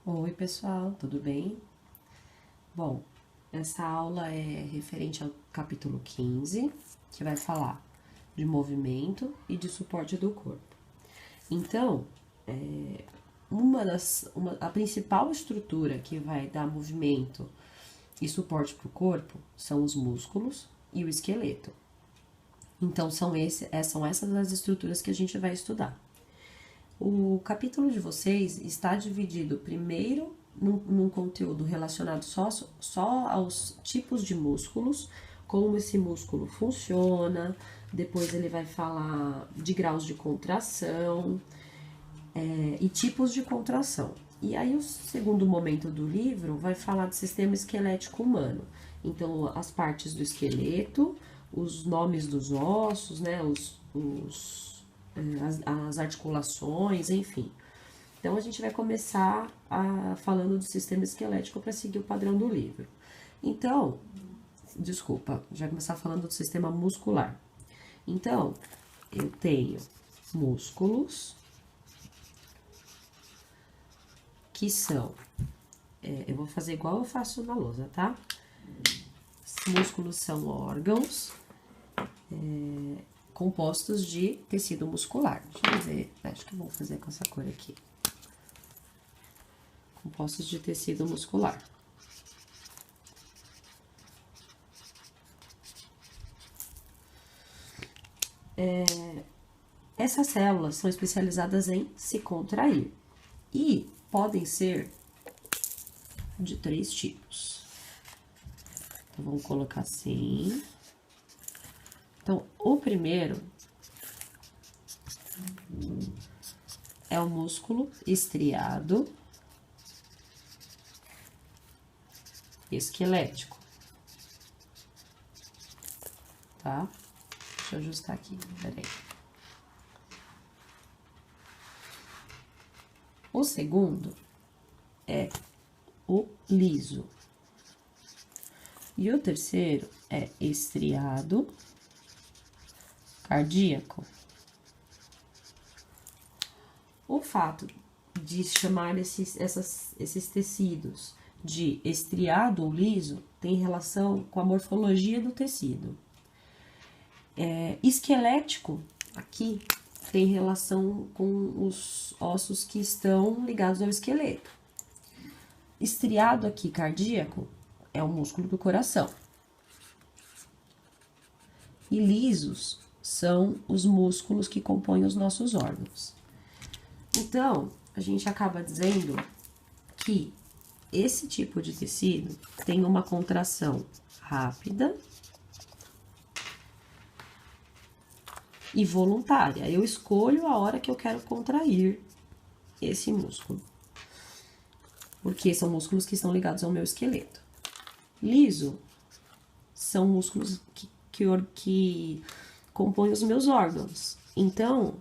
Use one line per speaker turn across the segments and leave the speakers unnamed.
Oi, pessoal, tudo bem? Bom, essa aula é referente ao capítulo 15, que vai falar de movimento e de suporte do corpo. Então, a principal estrutura que vai dar movimento e suporte para o corpo são os músculos e o esqueleto. Então, são essas as estruturas que a gente vai estudar. O capítulo de vocês está dividido primeiro num conteúdo relacionado só aos tipos de músculos, como esse músculo funciona, depois ele vai falar de graus de contração e tipos de contração. E aí o segundo momento do livro vai falar do sistema esquelético humano. Então, as partes do esqueleto, os nomes dos ossos, né, as articulações, enfim. Então, a gente vai começar falando do sistema esquelético para seguir o padrão do livro. Então, já vai começar falando do sistema muscular. Então, eu tenho músculos, que são, eu vou fazer igual eu faço na lousa, tá? Os músculos são órgãos compostos de tecido muscular. Deixa eu ver, acho que eu vou fazer com essa cor aqui. Compostos de tecido muscular. Essas células são especializadas em se contrair e podem ser de 3 tipos. Então, vamos colocar assim. Então, o primeiro é o músculo estriado esquelético, tá? Deixa eu ajustar aqui, peraí. O segundo é o liso. E o terceiro é estriado cardíaco. O fato de chamar esses tecidos de estriado ou liso tem relação com a morfologia do tecido. Esquelético, aqui, tem relação com os ossos que estão ligados ao esqueleto. Estriado aqui, cardíaco, é o músculo do coração. E lisos são os músculos que compõem os nossos órgãos. Então, a gente acaba dizendo que esse tipo de tecido tem uma contração rápida e voluntária. Eu escolho a hora que eu quero contrair esse músculo, porque são músculos que estão ligados ao meu esqueleto. Liso são músculos que compõem os meus órgãos. Então,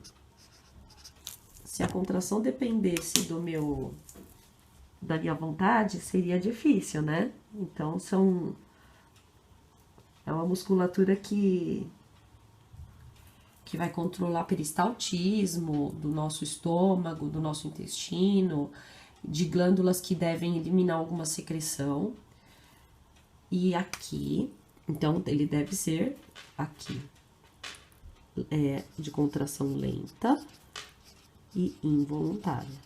se a contração dependesse da minha vontade, seria difícil, né? Então, é uma musculatura que vai controlar peristaltismo do nosso estômago, do nosso intestino, de glândulas que devem eliminar alguma secreção. E aqui, então, ele deve ser aqui, de contração lenta e involuntária.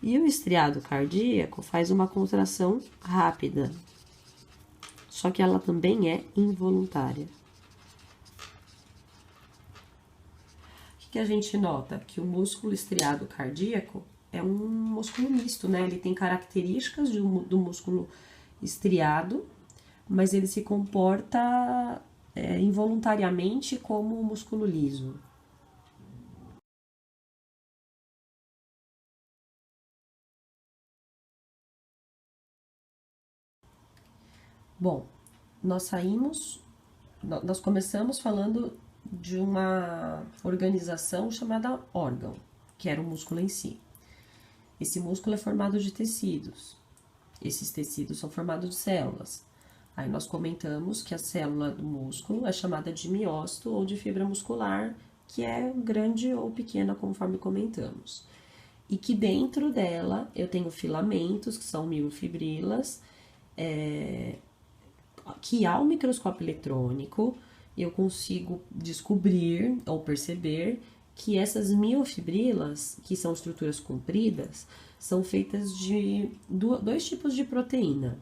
E o estriado cardíaco faz uma contração rápida, só que ela também é involuntária. O que a gente nota? Que o músculo estriado cardíaco é um músculo misto, né? Ele tem características do músculo estriado, mas ele se comporta involuntariamente como o músculo liso. Bom, nós começamos falando de uma organização chamada órgão, que era o músculo em si. Esse músculo é formado de tecidos. Esses tecidos são formados de células. Aí nós comentamos que a célula do músculo é chamada de miócito ou de fibra muscular, que é grande ou pequena, conforme comentamos. e que dentro dela eu tenho filamentos, que são miofibrilas, que ao microscópio eletrônico eu consigo descobrir ou perceber que essas miofibrilas, que são estruturas compridas, são feitas de dois tipos de proteína,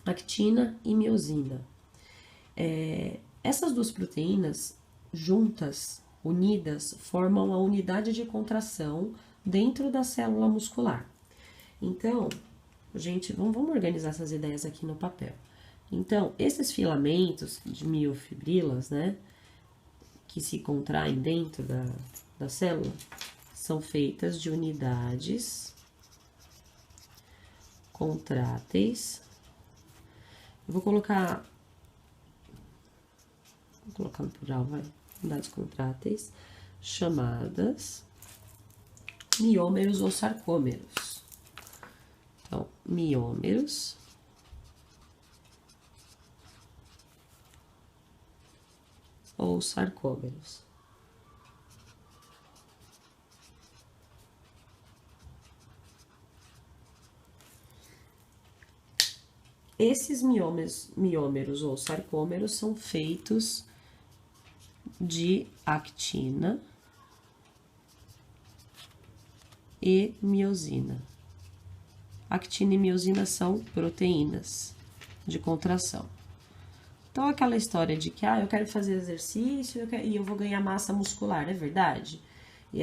actina e miosina. Essas duas proteínas, juntas, unidas, formam a unidade de contração dentro da célula muscular. Então, gente, vamos organizar essas ideias aqui no papel. Então, esses filamentos de miofibrilas, né, que se contraem dentro da célula, são feitas de unidades contráteis. Eu vou colocar no plural, vai. Unidades contráteis, chamadas miômeros ou sarcômeros. Então, miômeros ou sarcômeros. Esses miômeros ou sarcômeros são feitos de actina e miosina. Actina e miosina são proteínas de contração. Então, aquela história de que, eu quero fazer exercício e eu vou ganhar massa muscular, é verdade?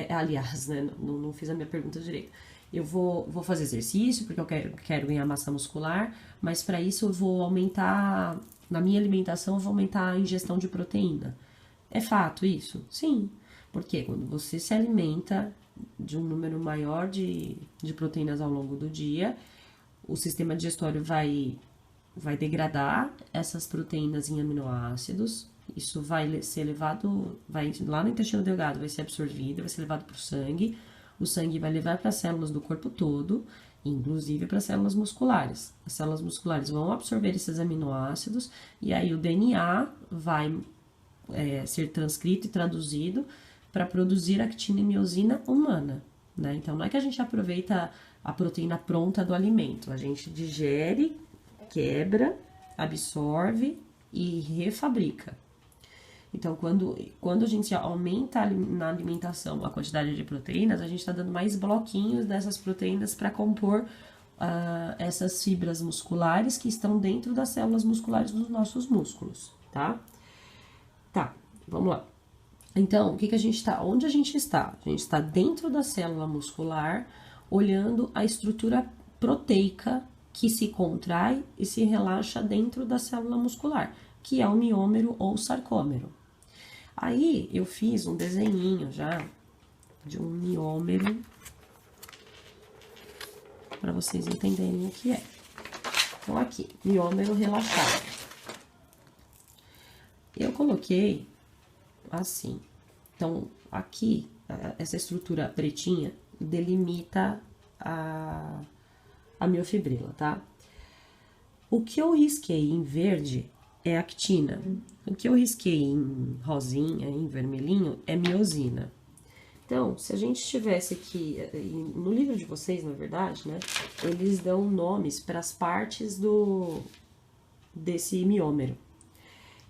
Aliás, né, não fiz a minha pergunta direito. Eu vou fazer exercício porque eu quero ganhar massa muscular, mas para isso eu vou aumentar, na minha alimentação, eu vou aumentar a ingestão de proteína. É fato isso? Sim, porque quando você se alimenta de um número maior de proteínas ao longo do dia, o sistema digestório vai degradar essas proteínas em aminoácidos, isso vai ser levado, vai lá no intestino delgado, vai ser absorvido, vai ser levado para o sangue vai levar para as células do corpo todo, inclusive para as células musculares. As células musculares vão absorver esses aminoácidos e aí o DNA vai ser transcrito e traduzido para produzir actina e miosina humana, né? Então, não é que a gente aproveita a proteína pronta do alimento, a gente digere, quebra, absorve e refabrica. Então, quando a gente aumenta na alimentação a quantidade de proteínas, a gente está dando mais bloquinhos dessas proteínas para compor essas fibras musculares que estão dentro das células musculares dos nossos músculos, tá? Tá, vamos lá. Então, onde a gente está? A gente está dentro da célula muscular, olhando a estrutura proteica que se contrai e se relaxa dentro da célula muscular, que é o miômero ou sarcômero. Aí, eu fiz um desenhinho já de um miômero para vocês entenderem o que é. Então, aqui, miômero relaxado. Eu coloquei assim. Então, aqui, essa estrutura pretinha delimita a miofibrila, tá? O que eu risquei em verde é actina. O que eu risquei em rosinha, em vermelhinho, é miosina. Então, se a gente tivesse aqui, no livro de vocês, na verdade, né, eles dão nomes para as partes desse miômero.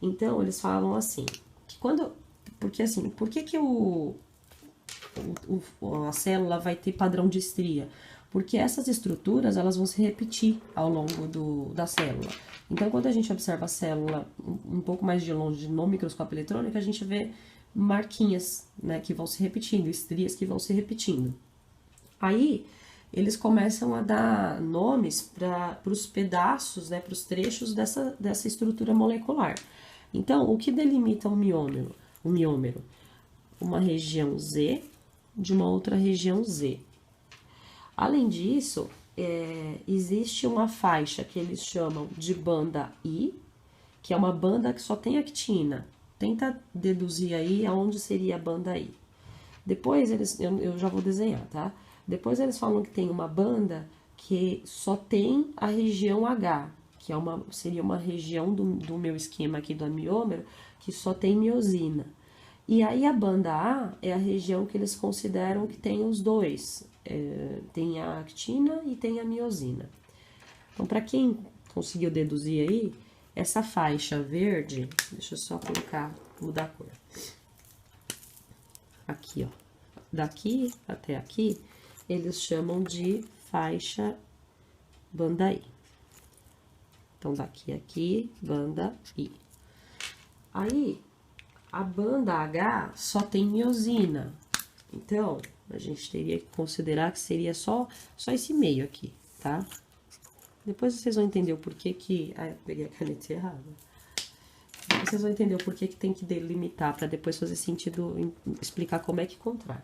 Então, eles falam assim, que porque assim, por que a célula vai ter padrão de estria? Porque essas estruturas, elas vão se repetir ao longo da célula. Então, quando a gente observa a célula um pouco mais de longe no microscópio eletrônico, a gente vê marquinhas, né, que vão se repetindo, estrias que vão se repetindo. Aí, eles começam a dar nomes para os pedaços, né, para os trechos dessa estrutura molecular. Então, o que delimita o miômero? Uma região Z de uma outra região Z. Além disso, existe uma faixa que eles chamam de banda I, que é uma banda que só tem actina. Tenta deduzir aí aonde seria a banda I. Depois, eu já vou desenhar, tá? Depois eles falam que tem uma banda que só tem a região H, que seria uma região do meu esquema aqui do miômero, que só tem miosina. E aí a banda A é a região que eles consideram que tem os dois, tem a actina e tem a miosina. Então, para quem conseguiu deduzir aí, essa faixa verde, deixa eu só colocar, mudar a cor. Aqui, ó, daqui até aqui, eles chamam de faixa banda I. Então, daqui a aqui, banda I. Aí, a banda H só tem miosina. Então, a gente teria que considerar que seria só esse meio aqui, tá? Depois vocês vão entender o porquê que... Ah, eu peguei a caneta errada. Depois vocês vão entender o porquê que tem que delimitar, para depois fazer sentido explicar como é que contrai.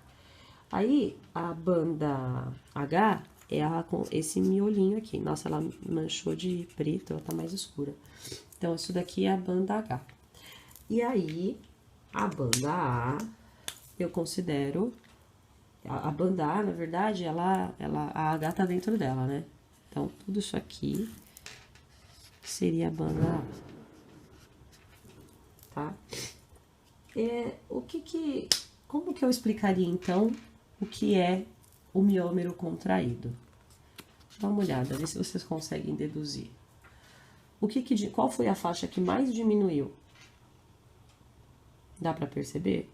Aí, a banda H é com esse miolinho aqui. Nossa, ela manchou de preto, ela tá mais escura. Então, isso daqui é a banda H. E aí, a banda A, eu considero... A banda A, na verdade, a H tá dentro dela, né? Então, tudo isso aqui seria a banda A. Tá? Como que eu explicaria, então, o que é o miômero contraído? Dá uma olhada, vê se vocês conseguem deduzir. Qual foi a faixa que mais diminuiu? Dá para perceber?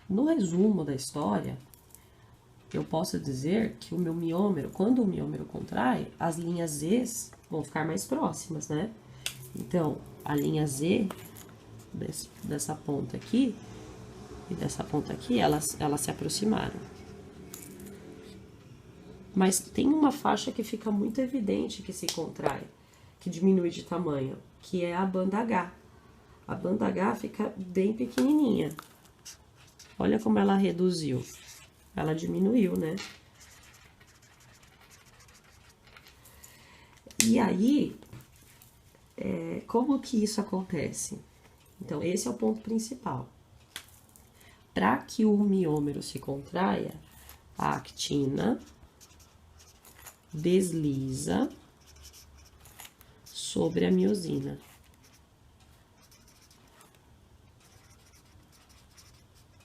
No resumo da história, eu posso dizer que o meu miômero, quando o miômero contrai, as linhas Z vão ficar mais próximas, né? Então, a linha Z, dessa ponta aqui e dessa ponta aqui, elas se aproximaram. Mas tem uma faixa que fica muito evidente que se contrai, que diminui de tamanho, que é a banda H. A banda H fica bem pequenininha. Olha como ela reduziu. Ela diminuiu, né? E aí, como que isso acontece? Então, esse é o ponto principal. Para que o miômero se contraia, a actina desliza sobre a miosina.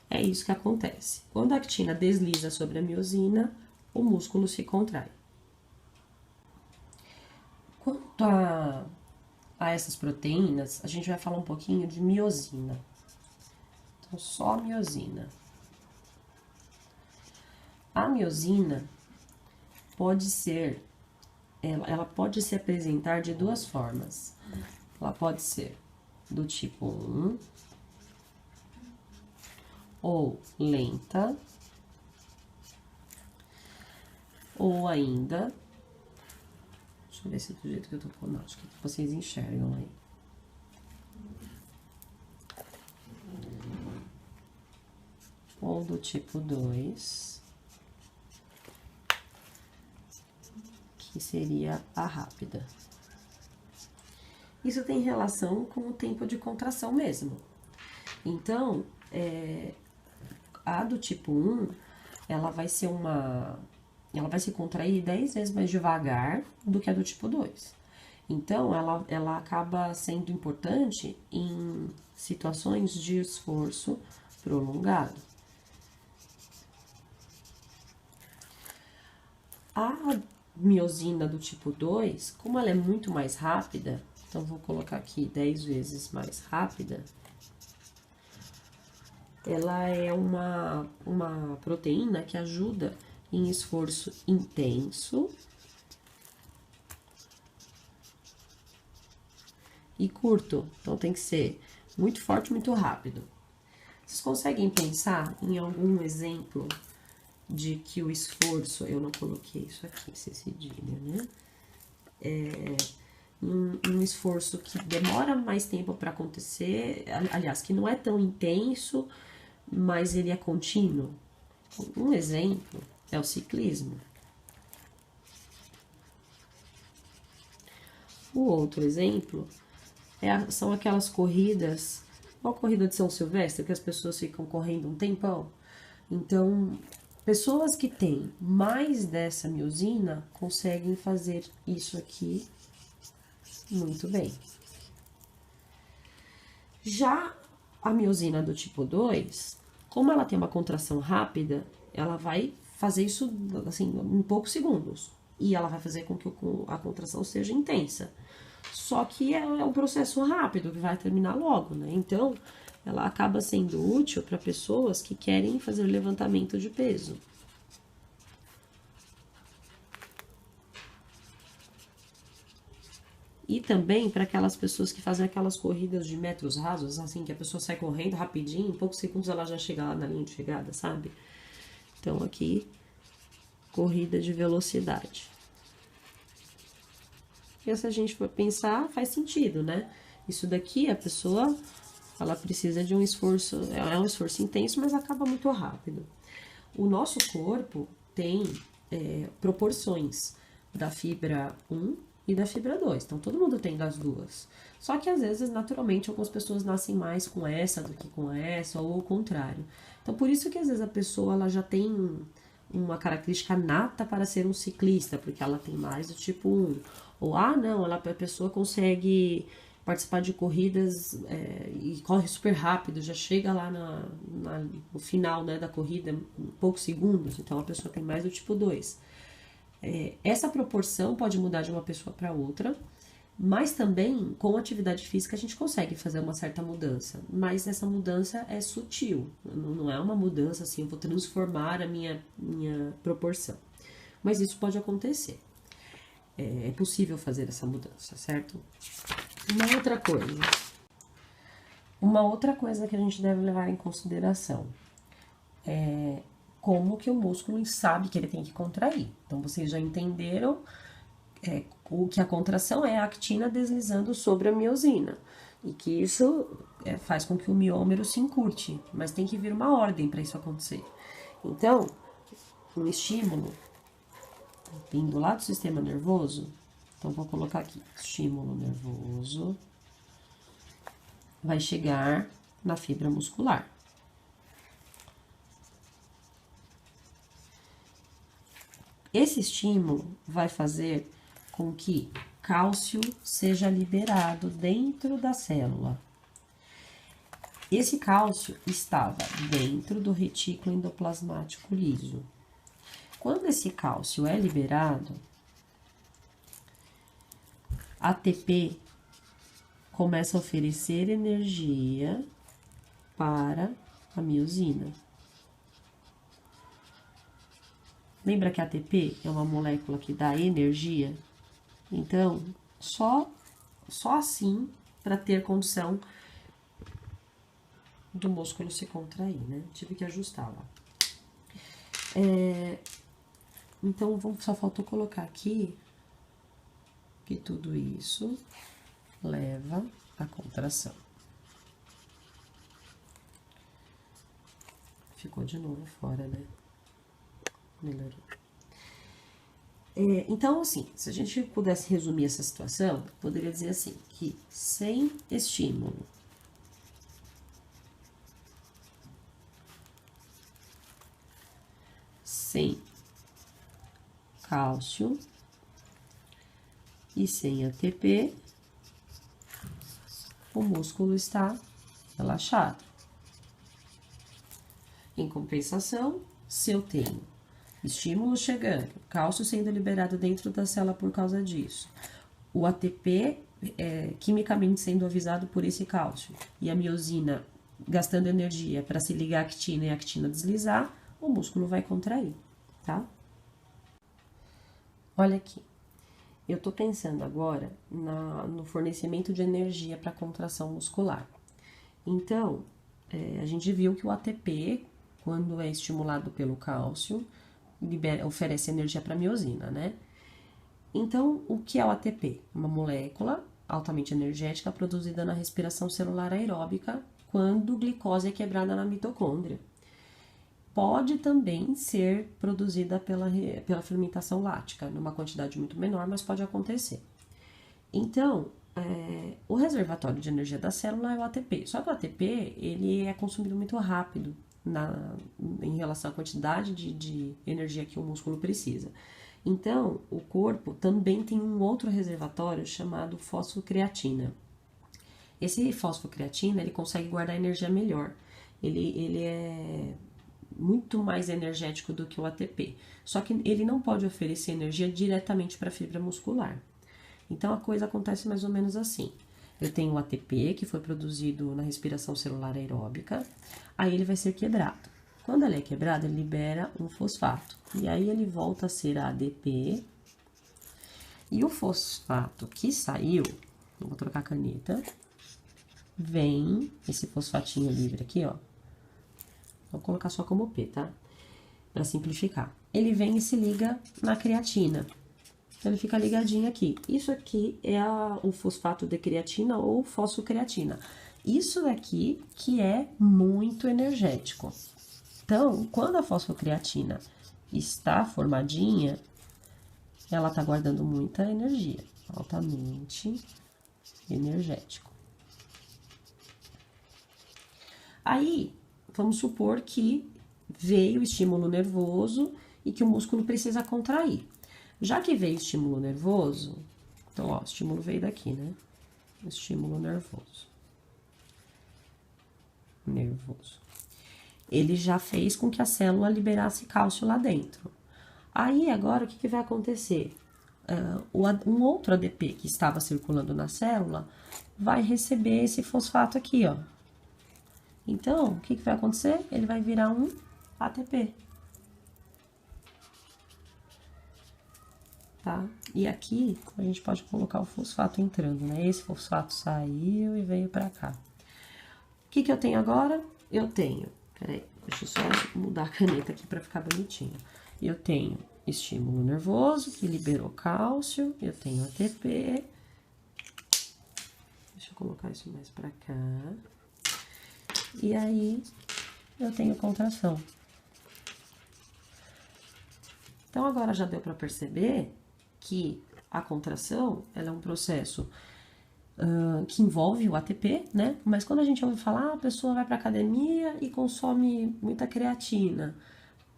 É isso que acontece. Quando a actina desliza sobre a miosina, o músculo se contrai. Quanto a essas proteínas, a gente vai falar um pouquinho de miosina. Então, só a miosina. A miosina pode ser, ela pode se apresentar de duas formas. Ela pode ser do tipo 1, ou lenta, ou ainda, deixa eu ver se do jeito que eu tô falando, acho que vocês enxergam aí. Ou do tipo 2, que seria a rápida. Isso tem relação com o tempo de contração mesmo. Então, a do tipo 1, ela vai se contrair 10 vezes mais devagar do que a do tipo 2. Então, ela acaba sendo importante em situações de esforço prolongado. A miosina do tipo 2, como ela é muito mais rápida, então vou colocar aqui 10 vezes mais rápida, ela é uma proteína que ajuda em esforço intenso e curto. Então, tem que ser muito forte, muito rápido. Vocês conseguem pensar em algum exemplo de que o esforço... Eu não coloquei isso aqui, esse cedilha, né? Um esforço que demora mais tempo para acontecer, aliás, que não é tão intenso, mas ele é contínuo. Um exemplo é o ciclismo. O outro exemplo são aquelas corridas, igual a corrida de São Silvestre, que as pessoas ficam correndo um tempão. Então, pessoas que têm mais dessa miosina conseguem fazer isso aqui muito bem. Já a miosina do tipo 2, como ela tem uma contração rápida, ela vai fazer isso, assim, em poucos segundos. E ela vai fazer com que a contração seja intensa. Só que é um processo rápido, que vai terminar logo, né? Então, ela acaba sendo útil para pessoas que querem fazer levantamento de peso. E também para aquelas pessoas que fazem aquelas corridas de metros rasos, assim, que a pessoa sai correndo rapidinho, em poucos segundos ela já chega lá na linha de chegada, sabe? Então, aqui, corrida de velocidade. E se a gente for pensar, faz sentido, né? Isso daqui, a pessoa, ela precisa de um esforço, é um esforço intenso, mas acaba muito rápido. O nosso corpo tem proporções da fibra 1 e da fibra 2. Então, todo mundo tem das duas. Só que, às vezes, naturalmente, algumas pessoas nascem mais com essa do que com essa, ou o contrário. Então, por isso que, às vezes, a pessoa ela já tem uma característica nata para ser um ciclista, porque ela tem mais do tipo 1. Ou, não, a pessoa consegue participar de corridas e corre super rápido, já chega lá no final, né, da corrida em poucos segundos, então a pessoa tem mais do tipo 2. Essa proporção pode mudar de uma pessoa para outra, mas também com atividade física a gente consegue fazer uma certa mudança, mas essa mudança é sutil, não é uma mudança assim, eu vou transformar a minha proporção, mas isso pode acontecer. É possível fazer essa mudança, certo? Uma outra coisa que a gente deve levar em consideração é como que o músculo sabe que ele tem que contrair. Então, vocês já entenderam o que a contração é a actina deslizando sobre a miosina. E que isso faz com que o miômero se encurte, mas tem que vir uma ordem para isso acontecer. Então, um estímulo vindo lá do sistema nervoso, então vou colocar aqui, estímulo nervoso, vai chegar na fibra muscular. Esse estímulo vai fazer com que cálcio seja liberado dentro da célula. Esse cálcio estava dentro do retículo endoplasmático liso. Quando esse cálcio é liberado, a ATP começa a oferecer energia para a miosina. Lembra que a ATP é uma molécula que dá energia? Então, só assim para ter condição do músculo se contrair, né? Tive que ajustar lá. Então, só faltou colocar aqui que tudo isso leva à contração. Ficou de novo fora, né? Melhorou. Então, assim, se a gente pudesse resumir essa situação, poderia dizer assim, que sem estímulo, sem cálcio e sem ATP, o músculo está relaxado. Em compensação, se eu tenho estímulo chegando, cálcio sendo liberado dentro da célula por causa disso, o ATP quimicamente sendo avisado por esse cálcio e a miosina gastando energia para se ligar à actina e a actina deslizar, o músculo vai contrair, tá? Olha aqui, eu tô pensando agora no fornecimento de energia para contração muscular. Então, a gente viu que o ATP, quando é estimulado pelo cálcio, oferece energia para a miosina, né? Então, o que é o ATP? Uma molécula altamente energética produzida na respiração celular aeróbica quando glicose é quebrada na mitocôndria. Pode também ser produzida pela fermentação láctica, numa quantidade muito menor, mas pode acontecer. Então, o reservatório de energia da célula é o ATP. Só que o ATP, ele é consumido muito rápido em relação à quantidade de energia que o músculo precisa. Então, o corpo também tem um outro reservatório chamado fosfocreatina. Esse fosfocreatina, ele consegue guardar energia melhor. Ele é muito mais energético do que o ATP. Só que ele não pode oferecer energia diretamente para a fibra muscular. Então, a coisa acontece mais ou menos assim. Eu tenho o ATP, que foi produzido na respiração celular aeróbica, aí ele vai ser quebrado. Quando ele é quebrado, ele libera um fosfato. E aí ele volta a ser ADP. E o fosfato que saiu, eu vou trocar a caneta, vem esse fosfatinho livre aqui, ó. Vou colocar só como P, tá? Pra simplificar. Ele vem e se liga na creatina. Então, ele fica ligadinho aqui. Isso aqui é o fosfato de creatina ou fosfocreatina. Isso daqui que é muito energético. Então, quando a fosfocreatina está formadinha, ela tá guardando muita energia. Altamente energético. Aí, vamos supor que veio o estímulo nervoso e que o músculo precisa contrair. Já que veio o estímulo nervoso, então, ó, o estímulo veio daqui, né? Estímulo nervoso. Ele já fez com que a célula liberasse cálcio lá dentro. Aí, agora, o que vai acontecer? Um outro ADP que estava circulando na célula vai receber esse fosfato aqui, ó. Então, o que vai acontecer? Ele vai virar um ATP. Tá? E aqui, a gente pode colocar o fosfato entrando, né? Esse fosfato saiu e veio pra cá. O que eu tenho agora? Eu tenho, peraí, deixa eu só mudar a caneta aqui pra ficar bonitinho. Eu tenho estímulo nervoso, que liberou cálcio, eu tenho ATP. Deixa eu colocar isso mais pra cá. E aí, eu tenho contração. Então, agora já deu pra perceber que a contração, ela é um processo que envolve o ATP, né? Mas quando a gente ouve falar, a pessoa vai pra academia e consome muita creatina.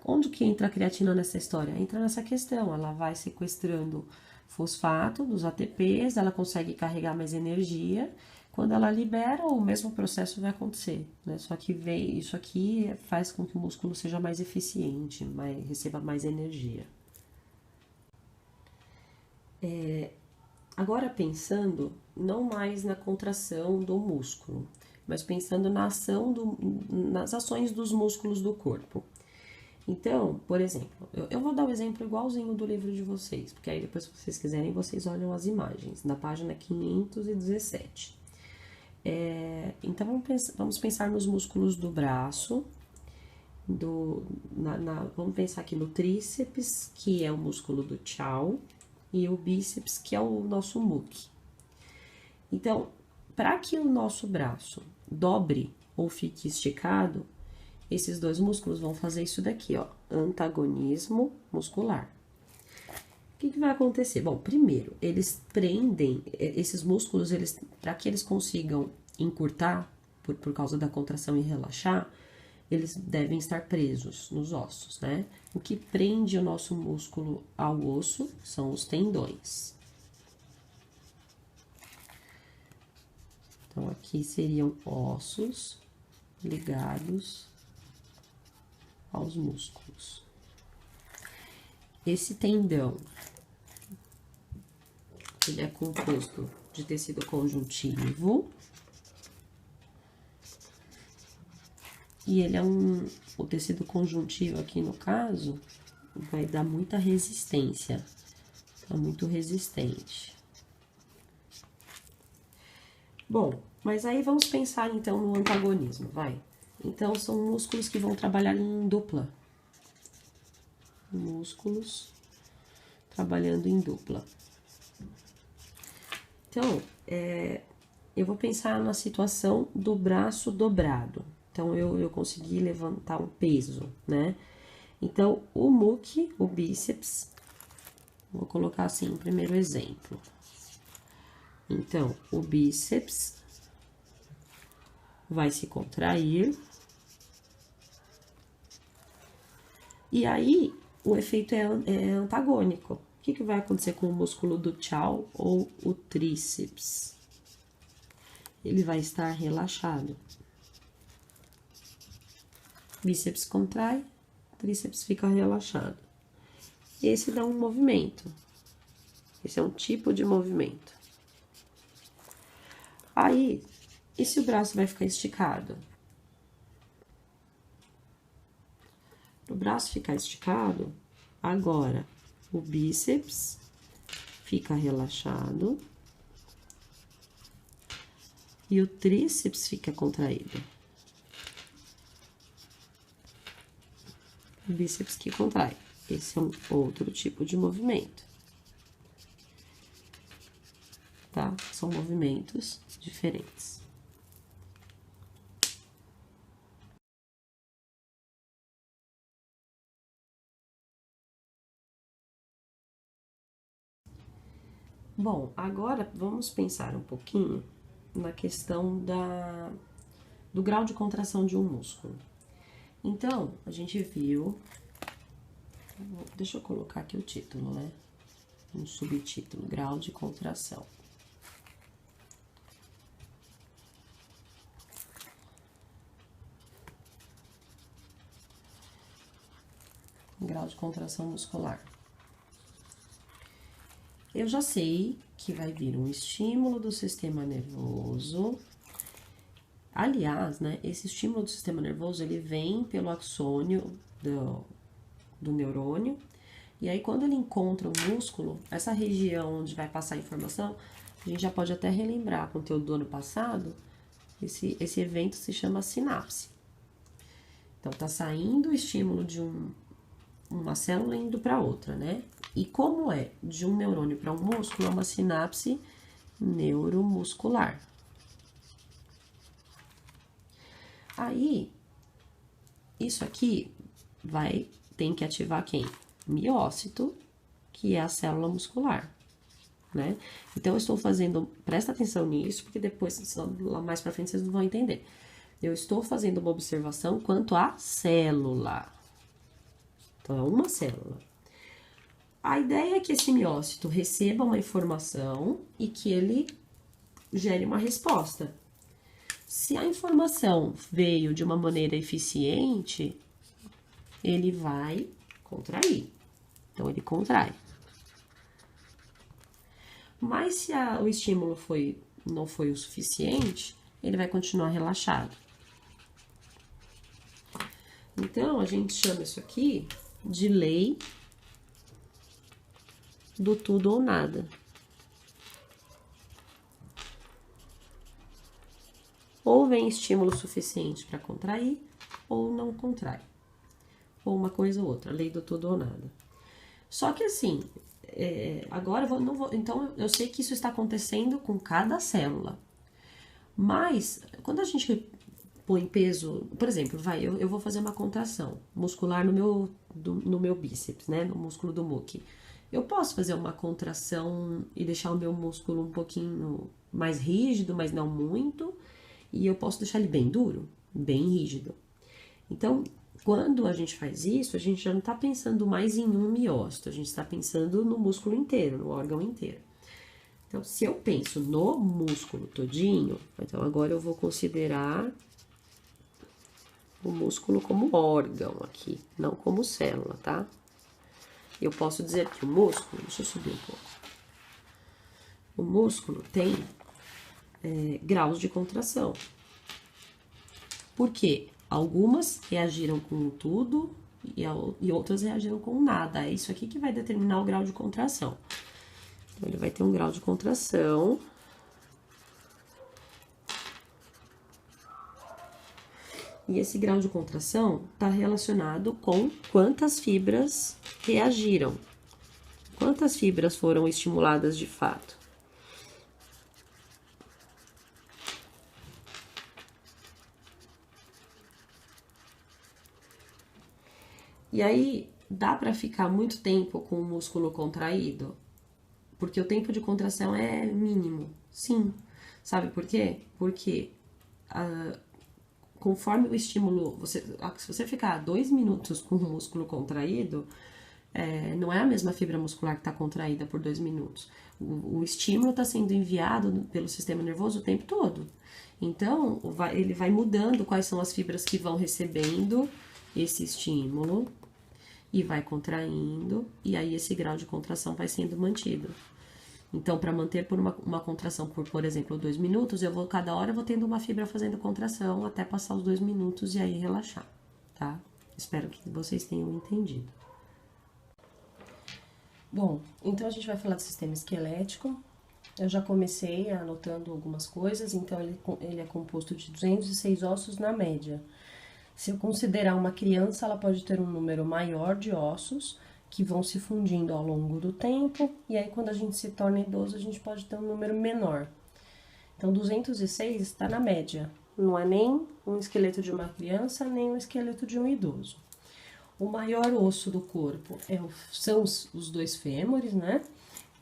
Onde que entra a creatina nessa história? Entra nessa questão, ela vai sequestrando fosfato dos ATPs, ela consegue carregar mais energia. Quando ela libera, o mesmo processo vai acontecer, né? Só que isso aqui faz com que o músculo seja mais eficiente, receba mais energia. Agora pensando não mais na contração do músculo, mas pensando nas ações dos músculos do corpo. Então, por exemplo, eu vou dar o exemplo igualzinho do livro de vocês, porque aí depois, se vocês quiserem, vocês olham as imagens, na página 517. Então, vamos pensar nos músculos do braço, vamos pensar aqui no tríceps, que é o músculo do chow, e o bíceps, que é o nosso muque. Então, para que o nosso braço dobre ou fique esticado, esses dois músculos vão fazer isso daqui, ó, antagonismo muscular. O que vai acontecer? Bom, primeiro, eles prendem, esses músculos, para que eles consigam encurtar, por causa da contração e relaxar, eles devem estar presos nos ossos, né? O que prende o nosso músculo ao osso são os tendões. Então, aqui seriam ossos ligados aos músculos. Esse tendão, ele é composto de tecido conjuntivo. E ele é o tecido conjuntivo aqui no caso, vai dar muita resistência, tá muito resistente. Bom, mas aí vamos pensar então no antagonismo, vai. Então, são músculos que vão trabalhar em dupla. Músculos trabalhando em dupla. Então, eu vou pensar na situação do braço dobrado. Então, eu consegui levantar um peso, né? Então, o muque, o bíceps, vou colocar assim o primeiro exemplo. Então, o bíceps vai se contrair. E aí, o efeito é antagônico. O que vai acontecer com o músculo do chow ou o tríceps? Ele vai estar relaxado. Bíceps contrai, tríceps fica relaxado. Esse dá um movimento. Esse é um tipo de movimento. Aí, e se o braço vai ficar esticado? Para o braço ficar esticado, agora o bíceps fica relaxado e o tríceps fica contraído. O bíceps que contrai. Esse é um outro tipo de movimento. Tá? São movimentos diferentes. Bom, agora vamos pensar um pouquinho na questão do grau de contração de um músculo. Então, a gente viu... Deixa eu colocar aqui o título, né? Um subtítulo, grau de contração. Grau de contração muscular. Eu já sei que vai vir um estímulo do sistema nervoso. Aliás, né, esse estímulo do sistema nervoso, ele vem pelo axônio do neurônio. E aí, quando ele encontra o músculo, essa região onde vai passar a informação, a gente já pode até relembrar conteúdo do ano passado, esse evento se chama sinapse. Então, tá saindo o estímulo de uma célula indo para outra, né? E como é de um neurônio para um músculo, é uma sinapse neuromuscular. Aí, isso aqui tem que ativar quem? Miócito, que é a célula muscular, né? Então, eu estou fazendo, presta atenção nisso, porque depois, lá mais pra frente, vocês não vão entender. Eu estou fazendo uma observação quanto à célula. Então, é uma célula. A ideia é que esse miócito receba uma informação e que ele gere uma resposta. Se a informação veio de uma maneira eficiente, ele vai contrair. Então, ele contrai. Mas se o estímulo não foi o suficiente, ele vai continuar relaxado. Então, a gente chama isso aqui de lei do tudo ou nada. Ou vem estímulo suficiente para contrair, ou não contrai. Ou uma coisa ou outra, lei do tudo ou nada. Só que assim, agora então eu sei que isso está acontecendo com cada célula. Mas, quando a gente põe peso, por exemplo, eu vou fazer uma contração muscular no meu bíceps, né, no músculo do muque. Eu posso fazer uma contração e deixar o meu músculo um pouquinho mais rígido, mas não muito, e eu posso deixar ele bem duro, bem rígido. Então, quando a gente faz isso, a gente já não está pensando mais em um miócito, a gente está pensando no músculo inteiro, no órgão inteiro. Então, se eu penso no músculo todinho, então agora eu vou considerar o músculo como órgão aqui, não como célula, tá? Eu posso dizer que o músculo, deixa eu subir um pouco. O músculo tem graus de contração. Por quê? Algumas reagiram com tudo e outras reagiram com nada. É isso aqui que vai determinar o grau de contração. Então, ele vai ter um grau de contração. E esse grau de contração está relacionado com quantas fibras reagiram. Quantas fibras foram estimuladas de fato. E aí, dá para ficar muito tempo com o músculo contraído? Porque o tempo de contração é mínimo. Sim. Sabe por quê? Porque conforme o estímulo, se você ficar 2 minutos com o músculo contraído, não é a mesma fibra muscular que está contraída por 2 minutos. O estímulo está sendo enviado pelo sistema nervoso o tempo todo. Então, ele vai mudando quais são as fibras que vão recebendo esse estímulo e vai contraindo, e aí esse grau de contração vai sendo mantido. Então, para manter por uma contração por exemplo, 2 minutos, cada hora eu vou tendo uma fibra fazendo contração até passar os 2 minutos e aí relaxar, tá? Espero que vocês tenham entendido. Bom, então a gente vai falar do sistema esquelético. Eu já comecei anotando algumas coisas, então ele é composto de 206 ossos na média. Se eu considerar uma criança, ela pode ter um número maior de ossos, que vão se fundindo ao longo do tempo, e aí quando a gente se torna idoso, a gente pode ter um número menor. Então, 206 está na média, não é nem um esqueleto de uma criança, nem um esqueleto de um idoso. O maior osso do corpo são os 2 fêmures, né?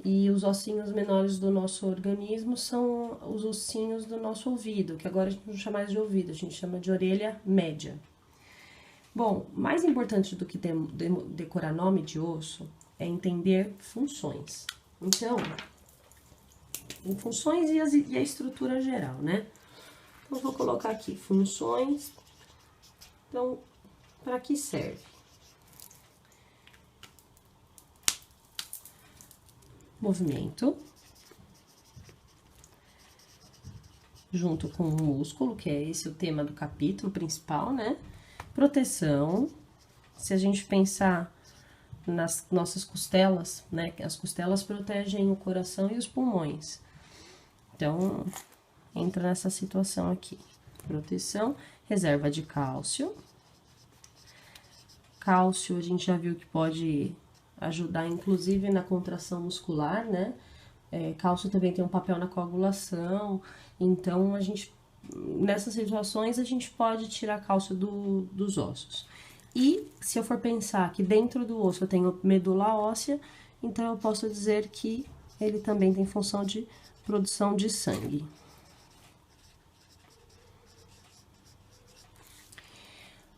E os ossinhos menores do nosso organismo são os ossinhos do nosso ouvido, que agora a gente não chama mais de ouvido, a gente chama de orelha média. Bom, mais importante do que decorar nome de osso é entender funções. Então, funções e a estrutura geral, né? Então, vou colocar aqui funções. Então, para que serve? Movimento, junto com o músculo, que é esse o tema do capítulo principal, né? Proteção, se a gente pensar nas nossas costelas, né? As costelas protegem o coração e os pulmões. Então, entra nessa situação aqui. Proteção, reserva de cálcio. Cálcio, a gente já viu que pode ajudar, inclusive, na contração muscular, né? Cálcio também tem um papel na coagulação, então, nessas situações, a gente pode tirar cálcio dos ossos. E, se eu for pensar que dentro do osso eu tenho medula óssea, então eu posso dizer que ele também tem função de produção de sangue.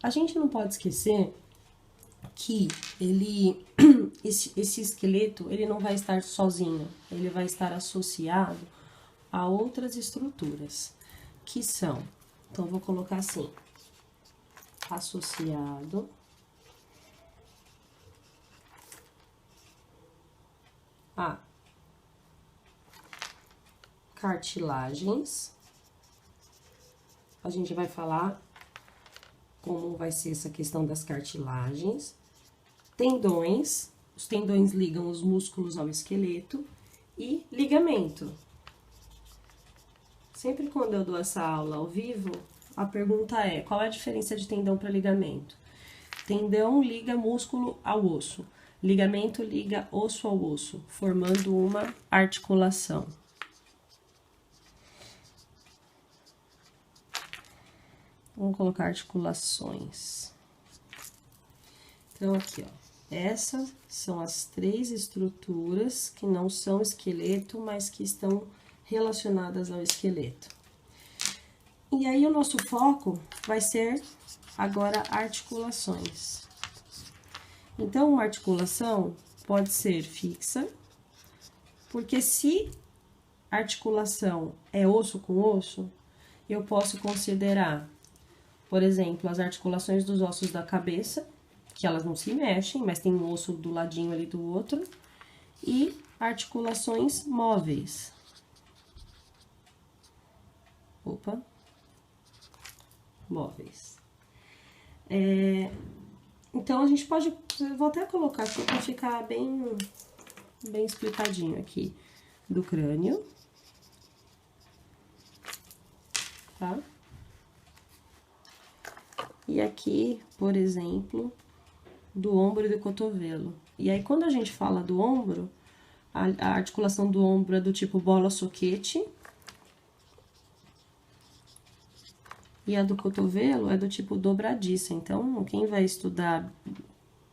A gente não pode esquecer que esse esqueleto, ele não vai estar sozinho, ele vai estar associado a outras estruturas, que são, então, vou colocar assim, associado a cartilagens. A gente vai falar como vai ser essa questão das cartilagens. Tendões, os tendões ligam os músculos ao esqueleto, e ligamento. Sempre quando eu dou essa aula ao vivo, a pergunta é: qual é a diferença de tendão para ligamento? Tendão liga músculo ao osso, ligamento liga osso ao osso, formando uma articulação. Vamos colocar articulações. Então, aqui, ó. Essas são as 3 estruturas que não são esqueleto, mas que estão relacionadas ao esqueleto. E aí, o nosso foco vai ser agora articulações. Então, uma articulação pode ser fixa, porque se articulação é osso com osso, eu posso considerar, por exemplo, as articulações dos ossos da cabeça, que elas não se mexem, mas tem um osso do ladinho ali do outro, e articulações móveis. Opa. Móveis. Então, a gente pode... Eu vou até colocar aqui para ficar bem explicadinho aqui. Do crânio. Tá? E aqui, por exemplo, do ombro e do cotovelo. E aí, quando a gente fala do ombro, a articulação do ombro é do tipo bola-soquete. E a do cotovelo é do tipo dobradiça. Então, quem vai estudar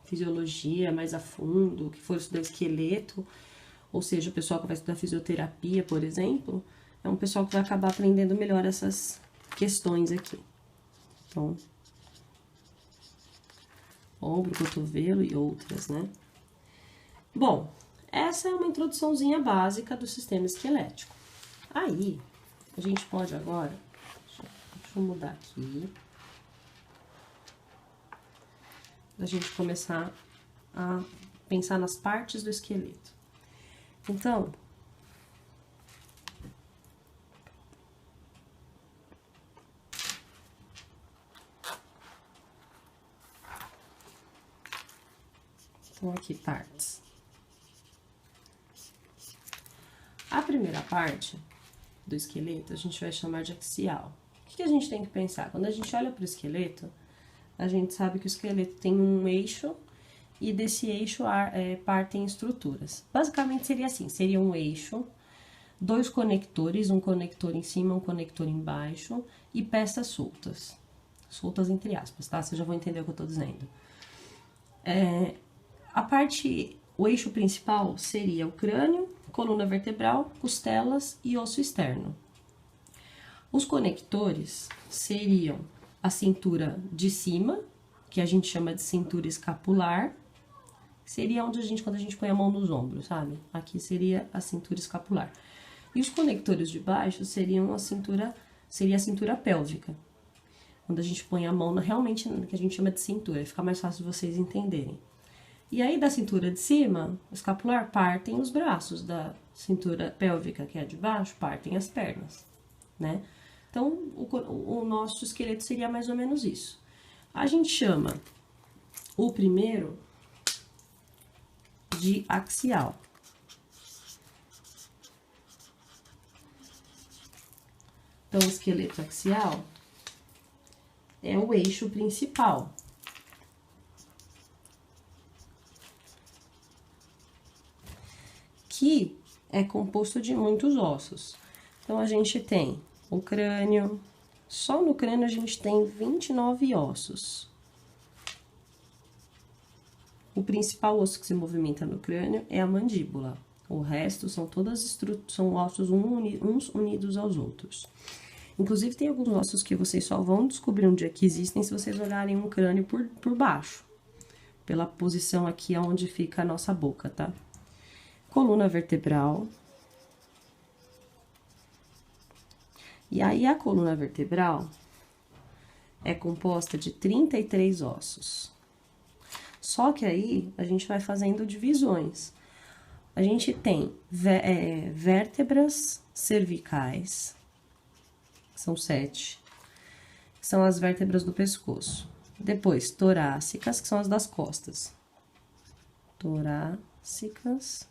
fisiologia mais a fundo, que for estudar esqueleto, ou seja, o pessoal que vai estudar fisioterapia, por exemplo, é um pessoal que vai acabar aprendendo melhor essas questões aqui. Então, ombro, cotovelo e outras, né? Bom, essa é uma introduçãozinha básica do sistema esquelético. Aí, a gente pode agora... Deixa eu mudar aqui. da gente começar a pensar nas partes do esqueleto. Então, aqui partes. A primeira parte do esqueleto a gente vai chamar de axial. O que a gente tem que pensar? Quando a gente olha para o esqueleto, a gente sabe que o esqueleto tem um eixo e desse eixo partem estruturas. Basicamente seria assim, seria um eixo, dois conectores, um conector em cima, um conector embaixo e peças soltas. Soltas entre aspas, tá? Vocês já vão entender o que eu tô dizendo. O eixo principal seria o crânio, coluna vertebral, costelas e osso externo. Os conectores seriam a cintura de cima, que a gente chama de cintura escapular, seria onde quando a gente põe a mão nos ombros, sabe? Aqui seria a cintura escapular. E os conectores de baixo seria a cintura pélvica, quando a gente põe a mão realmente no que a gente chama de cintura, fica mais fácil de vocês entenderem. E aí, da cintura de cima, escapular, partem os braços, da cintura pélvica, que é de baixo, partem as pernas, né? Então, o nosso esqueleto seria mais ou menos isso. A gente chama o primeiro de axial. Então, o esqueleto axial é o eixo principal. Que é composto de muitos ossos. Então, a gente tem o crânio, só no crânio a gente tem 29 ossos. O principal osso que se movimenta no crânio é a mandíbula. O resto são são ossos uns unidos aos outros. Inclusive, tem alguns ossos que vocês só vão descobrir um dia que existem se vocês olharem um crânio por baixo. Pela posição aqui onde fica a nossa boca, tá? Coluna vertebral. E aí, a coluna vertebral é composta de 33 ossos. Só que aí, a gente vai fazendo divisões. A gente tem vértebras cervicais, são 7, que são as vértebras do pescoço. Depois, torácicas, que são as das costas. Torácicas.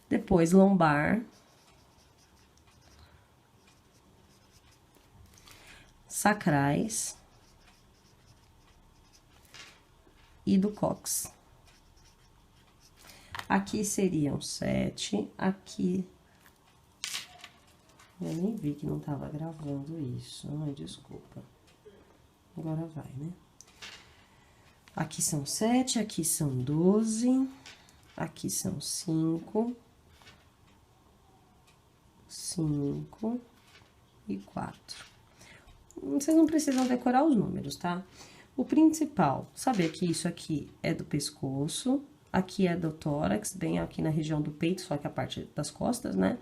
Depois, lombar. Sacrais. E do cóccix. Aqui seriam 7, aqui... Eu nem vi que não tava gravando isso, ai, desculpa. Agora vai, né? Aqui são 7, aqui são 12, aqui são 5, 5 e 4. Vocês não precisam decorar os números, tá? O principal, saber que isso aqui é do pescoço, aqui é do tórax, bem aqui na região do peito, só que a parte das costas, né?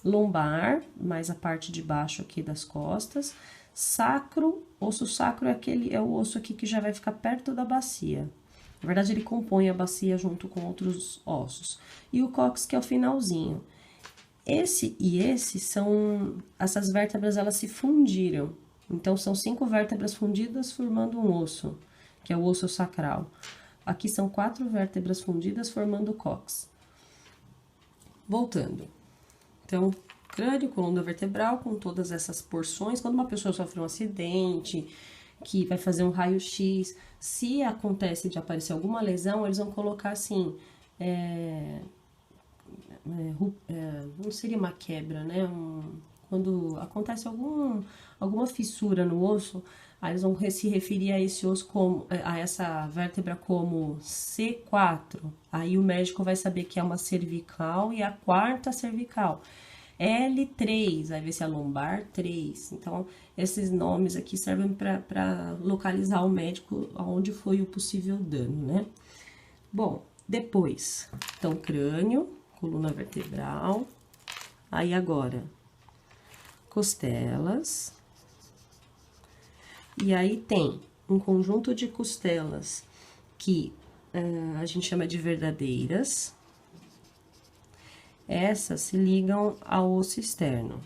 Lombar, mais a parte de baixo aqui das costas. Sacro, osso sacro é o osso aqui que já vai ficar perto da bacia. Na verdade, ele compõe a bacia junto com outros ossos. E o cóccix, que é o finalzinho. Esse e esse essas vértebras, elas se fundiram. Então, são 5 vértebras fundidas formando um osso, que é o osso sacral. Aqui são 4 vértebras fundidas formando o cóccix. Voltando. Então, crânio, coluna vertebral, com todas essas porções. Quando uma pessoa sofre um acidente, que vai fazer um raio-x, se acontece de aparecer alguma lesão, eles vão colocar assim, não seria uma quebra, né? Quando acontece alguma fissura no osso, aí eles vão se referir a esse osso a essa vértebra como C4. Aí o médico vai saber que é uma cervical e a quarta cervical. L3, aí vai ser a lombar 3. Então, esses nomes aqui servem para localizar o médico onde foi o possível dano, né? Bom, depois, então, crânio, coluna vertebral. Aí agora, costelas. E aí tem um conjunto de costelas que a gente chama de verdadeiras. Essas se ligam ao osso externo.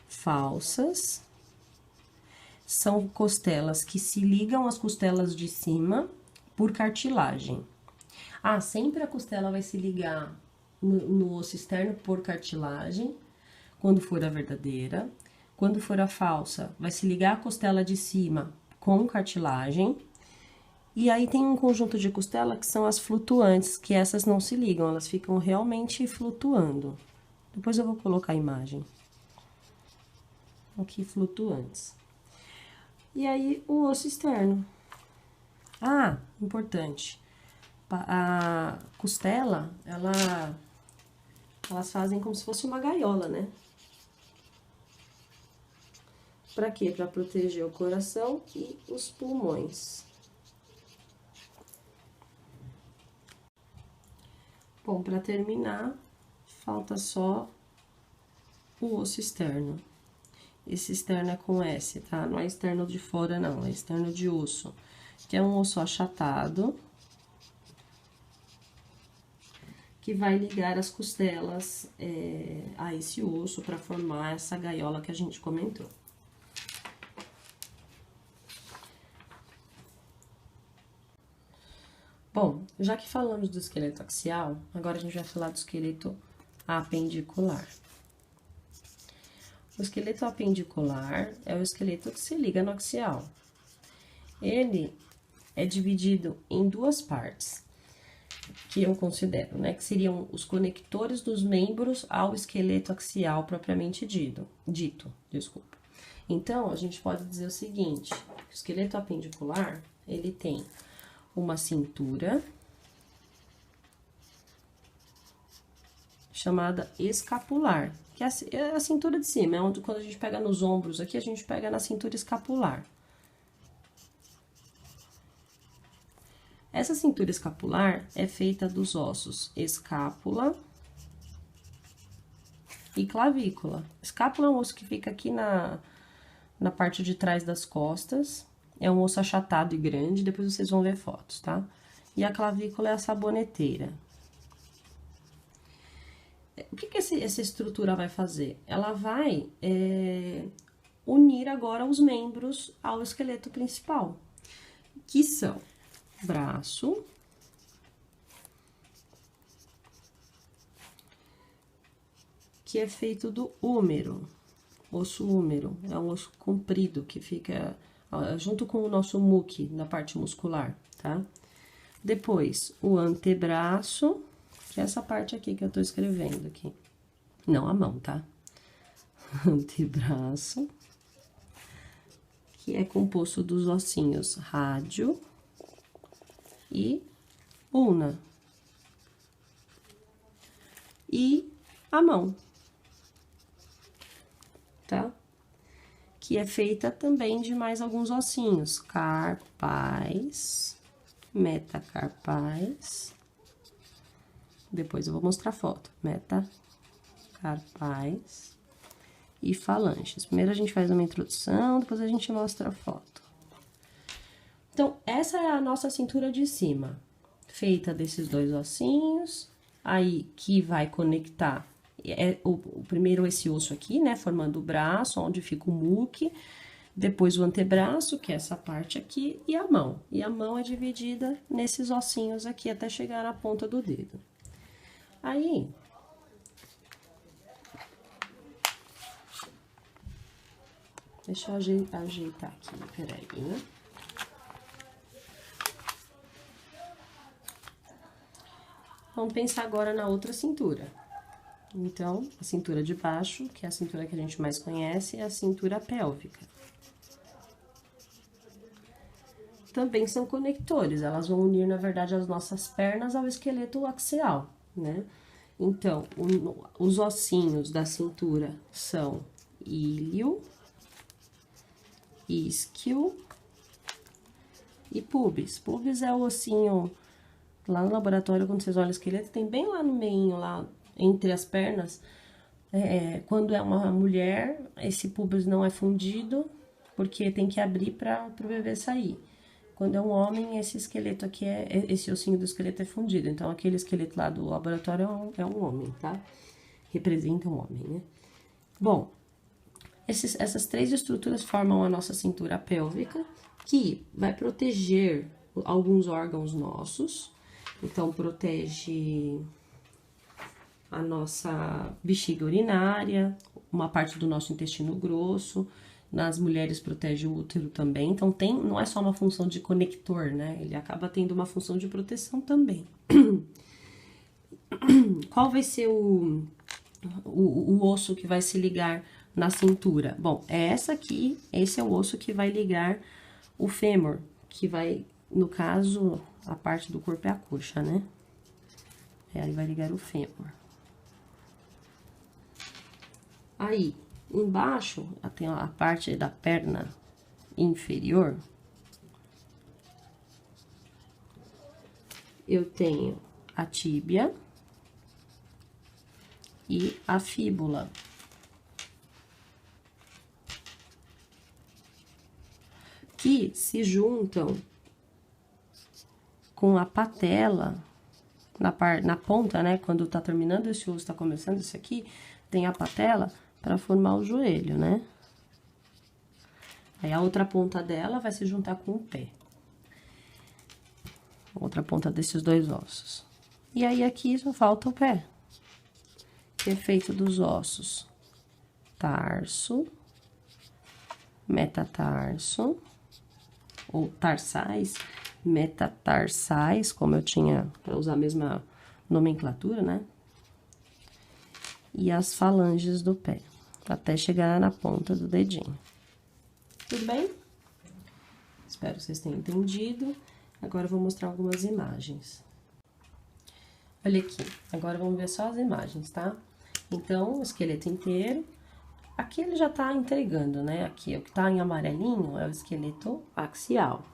Falsas são costelas que se ligam às costelas de cima por cartilagem. Sempre a costela vai se ligar no osso externo por cartilagem, quando for a verdadeira. Quando for a falsa, vai se ligar a costela de cima com cartilagem. E aí tem um conjunto de costela que são as flutuantes, que essas não se ligam, elas ficam realmente flutuando. Depois eu vou colocar a imagem. Aqui, flutuantes. E aí, o osso externo. Importante. A costela, elas fazem como se fosse uma gaiola, né? Pra quê? Pra proteger o coração e os pulmões. Bom, pra terminar, falta só o osso externo. Esse externo é com S, tá? Não é externo de fora, não, é externo de osso. Que é um osso achatado, que vai ligar as costelas a esse osso para formar essa gaiola que a gente comentou. Bom, já que falamos do esqueleto axial, agora a gente vai falar do esqueleto apendicular. O esqueleto apendicular é o esqueleto que se liga no axial. Ele é dividido em duas partes, que eu considero, né? Que seriam os conectores dos membros ao esqueleto axial propriamente dito. Então, a gente pode dizer o seguinte: o esqueleto apendicular, ele tem uma cintura chamada escapular, que é a cintura de cima, é onde quando a gente pega nos ombros aqui, a gente pega na cintura escapular. Essa cintura escapular é feita dos ossos escápula e clavícula. Escápula é um osso que fica aqui na parte de trás das costas, é um osso achatado e grande, depois vocês vão ver fotos, tá? E a clavícula é a saboneteira. O que essa estrutura vai fazer? Ela vai unir agora os membros ao esqueleto principal, que são braço, que é feito do húmero, osso húmero, é um osso comprido que fica junto com o nosso muque na parte muscular, tá? Depois, o antebraço, que é essa parte aqui que eu tô escrevendo aqui. Não a mão, tá? Antebraço, que é composto dos ossinhos rádio e ulna. E a mão, tá? Que é feita também de mais alguns ossinhos, carpais, metacarpais. Depois eu vou mostrar a foto, metacarpais e falanges. Primeiro a gente faz uma introdução, depois a gente mostra a foto. Então, essa é a nossa cintura de cima, feita desses dois ossinhos, aí que vai conectar primeiro esse osso aqui, né, formando o braço, onde fica o muque, depois o antebraço, que é essa parte aqui, e a mão. E a mão é dividida nesses ossinhos aqui até chegar na ponta do dedo. Aí, deixa eu ajeitar aqui, peraí, né? Vamos pensar agora na outra cintura. Então, a cintura de baixo, que é a cintura que a gente mais conhece, é a cintura pélvica. Também são conectores, elas vão unir, na verdade, as nossas pernas ao esqueleto axial, né? Então, os ossinhos da cintura são íleo, isquio e pubis. Pubis é o ossinho, lá no laboratório, quando vocês olham o esqueleto, tem bem lá no meio, lá entre as pernas. Quando é uma mulher, esse pubis não é fundido, porque tem que abrir para o bebê sair. Quando é um homem, esse esqueleto aqui esse ossinho do esqueleto é fundido. Então, aquele esqueleto lá do laboratório é um homem, tá? Representa um homem, né? Bom, essas três estruturas formam a nossa cintura pélvica, que vai proteger alguns órgãos nossos. Então, protege a nossa bexiga urinária, uma parte do nosso intestino grosso. Nas mulheres protege o útero também. Então, não é só uma função de conector, né? Ele acaba tendo uma função de proteção também. Qual vai ser o osso que vai se ligar na cintura? Bom, é essa aqui, esse é o osso que vai ligar o fêmur, que vai, no caso, a parte do corpo é a coxa, né? Aí vai ligar o fêmur. Aí, embaixo, tem a parte da perna inferior. Eu tenho a tíbia e a fíbula. Que se juntam com a patela na ponta, né? Quando tá terminando esse osso, tá começando esse aqui, tem a patela para formar o joelho, né? Aí a outra ponta dela vai se juntar com o pé. Outra ponta desses dois ossos. E aí aqui só falta o pé, que é feito dos ossos tarso, metatarso, ou tarsais, metatarsais, como eu tinha, para usar a mesma nomenclatura, né? E as falanges do pé, até chegar na ponta do dedinho. Tudo bem? Espero que vocês tenham entendido. Agora eu vou mostrar algumas imagens. Olha aqui, agora vamos ver só as imagens, tá? Então, o esqueleto inteiro. Aqui ele já tá entregando, né? Aqui, o que tá em amarelinho é o esqueleto axial.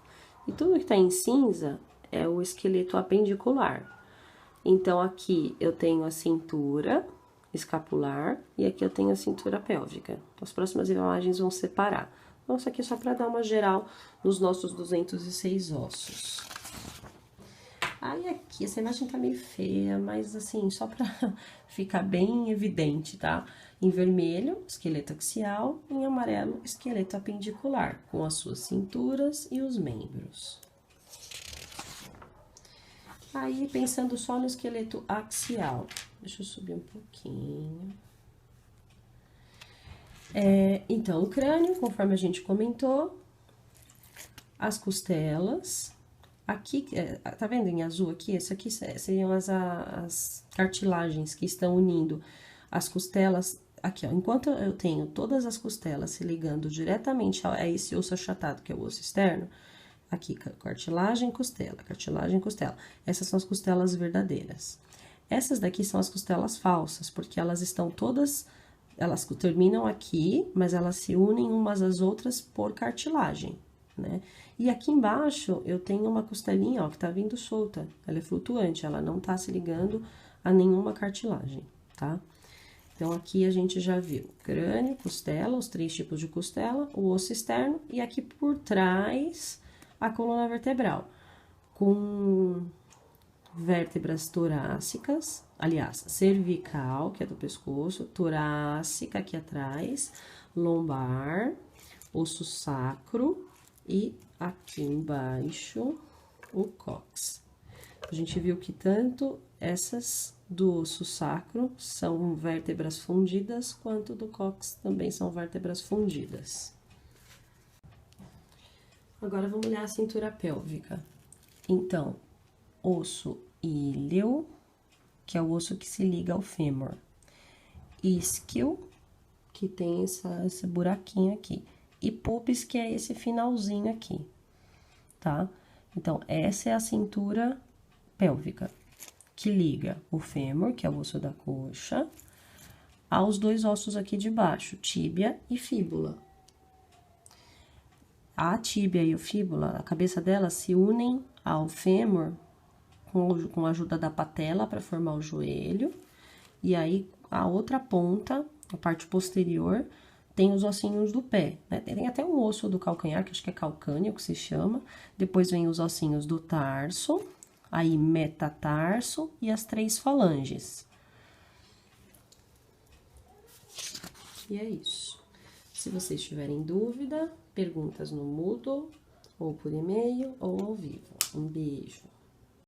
E tudo que tá em cinza é o esqueleto apendicular. Então, aqui eu tenho a cintura escapular e aqui eu tenho a cintura pélvica. As próximas imagens vão separar. Então, isso aqui é só para dar uma geral nos nossos 206 ossos. Aí, aqui, essa imagem tá meio feia, mas assim, só pra ficar bem evidente, tá? Em vermelho, esqueleto axial, em amarelo, esqueleto apendicular, com as suas cinturas e os membros. Aí, pensando só no esqueleto axial, deixa eu subir um pouquinho. Então, o crânio, conforme a gente comentou, as costelas, aqui, tá vendo em azul aqui? Isso aqui seriam as cartilagens que estão unindo as costelas, aqui ó, enquanto eu tenho todas as costelas se ligando diretamente a esse osso achatado, que é o osso externo, aqui, cartilagem, costela, essas são as costelas verdadeiras. Essas daqui são as costelas falsas, porque elas estão todas... Elas terminam aqui, mas elas se unem umas às outras por cartilagem, né? E aqui embaixo eu tenho uma costelinha, ó, que tá vindo solta. Ela é flutuante, ela não tá se ligando a nenhuma cartilagem, tá? Então, aqui a gente já viu crânio, costela, os 3 tipos de costela, o osso externo e aqui por trás a coluna vertebral, com vértebras torácicas, aliás, cervical, que é do pescoço, torácica aqui atrás, lombar, osso sacro e aqui embaixo o cóccix. A gente viu que tanto essas do osso sacro são vértebras fundidas, quanto do cóccix também são vértebras fundidas. Agora vamos olhar a cintura pélvica. Então, osso íleo, que é o osso que se liga ao fêmur. Isquio, que tem esse buraquinho aqui. E pubis, que é esse finalzinho aqui, tá? Então, essa é a cintura pélvica, que liga o fêmur, que é o osso da coxa, aos 2 ossos aqui de baixo, tíbia e fíbula. A tíbia e a fíbula, a cabeça delas se unem ao fêmur com a ajuda da patela para formar o joelho, e aí a outra ponta, a parte posterior, tem os ossinhos do pé, né? Tem até um osso do calcanhar, que acho que é calcâneo, que se chama. Depois vem os ossinhos do tarso, aí metatarso e as 3 falanges. E é isso. Se vocês tiverem dúvida, perguntas no Moodle, ou por e-mail, ou ao vivo. Um beijo!